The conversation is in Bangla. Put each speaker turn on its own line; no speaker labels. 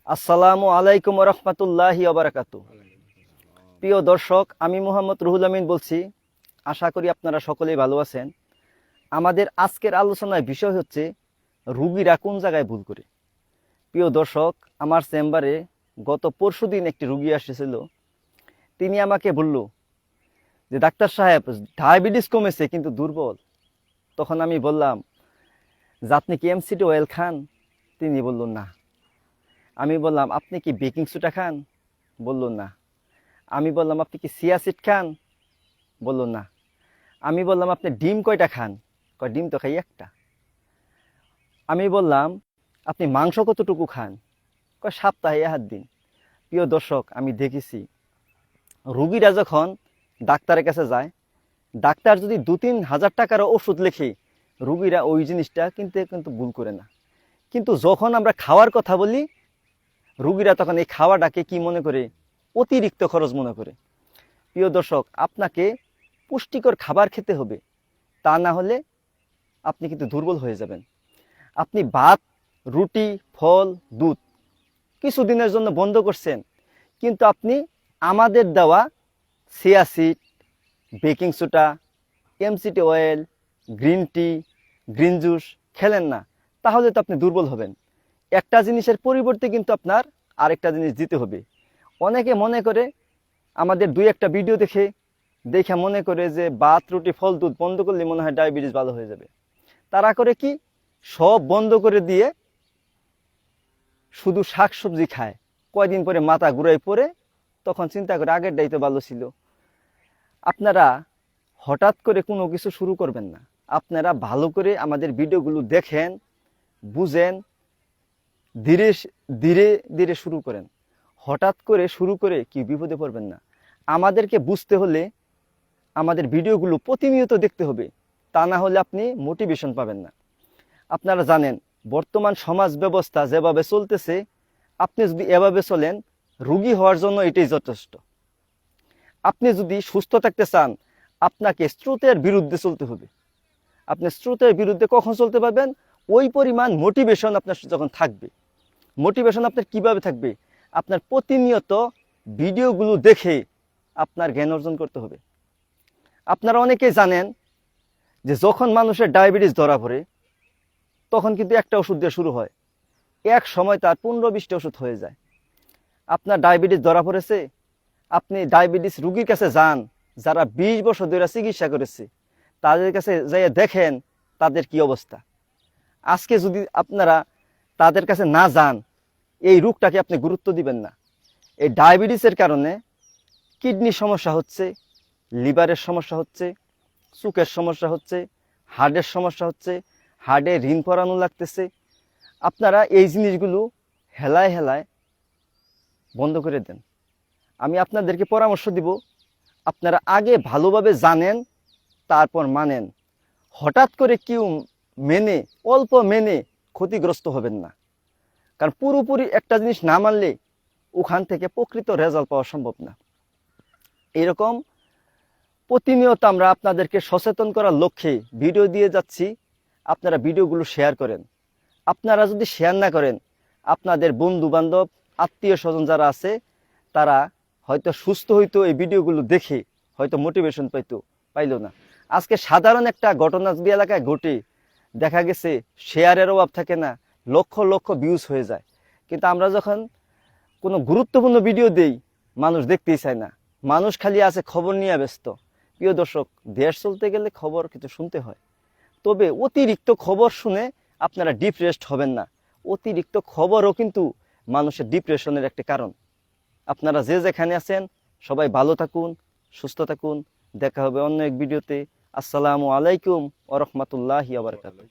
আসসালামু আলাইকুম রহমতুল্লাহি ওবারাকাতু। প্রিয় দর্শক, আমি মোহাম্মদ রুহুল আমিন বলছি। আশা করি আপনারা সকলেই ভালো আছেন। আমাদের আজকের আলোচনার বিষয় হচ্ছে রুগীরা কোন জায়গায় ভুল করে। প্রিয় দর্শক, আমার চেম্বারে গত পরশুদিন একটি রুগী আসছিল। তিনি আমাকে বলল যে ডাক্তার সাহেব, ডায়াবেটিস কমেছে কিন্তু দুর্বল। তখন আমি বললাম যে আপনি কি এমসিটি অয়েল খান? তিনি বলল না। আমি বললাম আপনি কি বেকিং সোডা খান? বলল না। আমি বললাম আপনি কি চিয়া সিড খান? বলল না। আমি বললাম আপনি ডিম কয়টা খান? কয় ডিম তো খাই একটা। আমি বললাম আপনি মাংস কতটুকু খান? কয় সপ্তাহে 1 দিন। প্রিয় দর্শক, আমি দেখেছি রুগীরা যখন ডাক্তারের কাছে যায়, ডাক্তার যদি 2-3 হাজার টাকারও ওষুধ লেখে, রুগীরা ওই জিনিসটা কিন্তু ভুল করে না। কিন্তু যখন আমরা খাওয়ার কথা বলি, রুগীরা তখন এই খাওয়াটাকে কি মনে করে? অতিরিক্ত খরচ মনে করে। প্রিয় দর্শক, আপনাকে পুষ্টিকর খাবার খেতে হবে, তা না হলে আপনি কিন্তু দুর্বল হয়ে যাবেন। আপনি ভাত, রুটি, ফল, দুধ কিছুদিনের জন্য বন্ধ করছেন, কিন্তু আপনি আমাদের দেওয়া chia seed, baking soda, MCT oil, green tea, green juice খেলেন না, তাহলে তো আপনি দুর্বল হবেন। একটা জিনিসের পরিবর্তে কিন্তু আপনার আরেকটা জিনিস দিতে হবে। অনেকে মনে করে আমাদের 2-1টা ভিডিও দেখে মনে করে যে ভাত, রুটি, ফল, দুধ বন্ধ করলে মনে হয় ডায়াবেটিস ভালো হয়ে যাবে। তারা করে কি, সব বন্ধ করে দিয়ে শুধু শাকসবজি খায়। কয়দিন পরে মাথা ঘুরাই পড়ে, তখন চিন্তা করে আগের ডাই তো ভালো ছিল। আপনারা হঠাৎ করে কোনো কিছু শুরু করবেন না। আপনারা ভালো করে আমাদের ভিডিওগুলো দেখেন, বুঝেন, ধীরে ধীরে ধীরে শুরু করেন। হঠাৎ করে শুরু করে কি বিপদে পড়বেন না। আমাদেরকে বুঝতে হলে আমাদের ভিডিওগুলো প্রতিনিয়ত দেখতে হবে, তা না হলে আপনি মোটিভেশন পাবেন না। আপনারা জানেন বর্তমান সমাজ ব্যবস্থা যেভাবে চলতেছে, আপনি যদি এভাবে চলেন, রোগী হওয়ার জন্য এটাই যথেষ্ট। আপনি যদি সুস্থ থাকতে চান, আপনাকে স্রোতের বিরুদ্ধে চলতে হবে। আপনি স্রোতের বিরুদ্ধে কখন চলতে পারবেন? ওই পরিমাণ মোটিভেশন আপনার যখন থাকবে। মোটিভেশন আপনার কিভাবে থাকবে? আপনার প্রতিনিয়ত ভিডিওগুলো দেখে আপনার জ্ঞান অর্জন করতে হবে। আপনারা অনেকেই জানেন যে যখন মানুষের ডায়াবেটিস ধরা পড়ে, তখন কিন্তু একটা ওষুধ দিয়ে শুরু হয়, এক সময় তার 15-20টা ওষুধ হয়ে যায়। আপনার ডায়াবেটিস ধরা পড়েছে, আপনি ডায়াবেটিস রুগীর কাছে যান, যারা 20 বছর ধরে চিকিৎসা করেছে, তাদের কাছে যাইয়া দেখেন তাদের কি অবস্থা। আজকে যদি আপনারা তাদের কাছে না যান, এই রোগটাকে আপনি গুরুত্ব দিবেন না। এই ডায়াবেটিসের কারণে কিডনির সমস্যা হচ্ছে, লিভারের সমস্যা হচ্ছে, চোখের সমস্যা হচ্ছে, হার্টের সমস্যা হচ্ছে, হার্টে ঋণ পরানো লাগতেছে। আপনারা এই জিনিসগুলো হেলায় হেলায় বন্ধ করে দেন। আমি আপনাদেরকে পরামর্শ দিব, আপনারা আগে ভালোভাবে জানেন, তারপর মানেন। হঠাৎ করে কেউ মেনে, অল্প মেনে ক্ষতিগ্রস্ত হবেন না। কারণ পুরোপুরি একটা জিনিস না মানলে ওখান থেকে প্রকৃত রেজাল্ট পাওয়া সম্ভব না। এরকম প্রতিনিয়ত আমরা আপনাদেরকে সচেতন করার লক্ষ্যে ভিডিও দিয়ে যাচ্ছি। আপনারা ভিডিওগুলো শেয়ার করেন। আপনারা যদি শেয়ার না করেন, আপনাদের বন্ধু বান্ধব, আত্মীয় স্বজন যারা আছে, তারা হয়তো সুস্থ হইতো, এই ভিডিওগুলো দেখে হয়তো মোটিভেশন পাইলো না। আজকে সাধারণ একটা ঘটনা যদি এলাকায় ঘটে, দেখা গেছে শেয়ারের অভাব থাকে না, লক্ষ লক্ষ ভিউজ হয়ে যায়। কিন্তু আমরা যখন কোনো গুরুত্বপূর্ণ ভিডিও দেই, মানুষ দেখতেই চায় না। মানুষ খালি আছে খবর নিয়ে ব্যস্ত। প্রিয় দর্শক, দেশ চলতে গেলে খবর কিছু শুনতে হয়। তবে অতিরিক্ত খবর শুনে আপনারা ডিপ্রেসড হবেন না। অতিরিক্ত খবরও কিন্তু মানুষের ডিপ্রেশনের একটা কারণ। আপনারা যে যেখানে আছেন, সবাই ভালো থাকুন, সুস্থ থাকুন। দেখা হবে অন্য এক ভিডিওতে। আসসালামু আলাইকুম ওয়া রাহমাতুল্লাহি ওয়া বারাকাতুহু।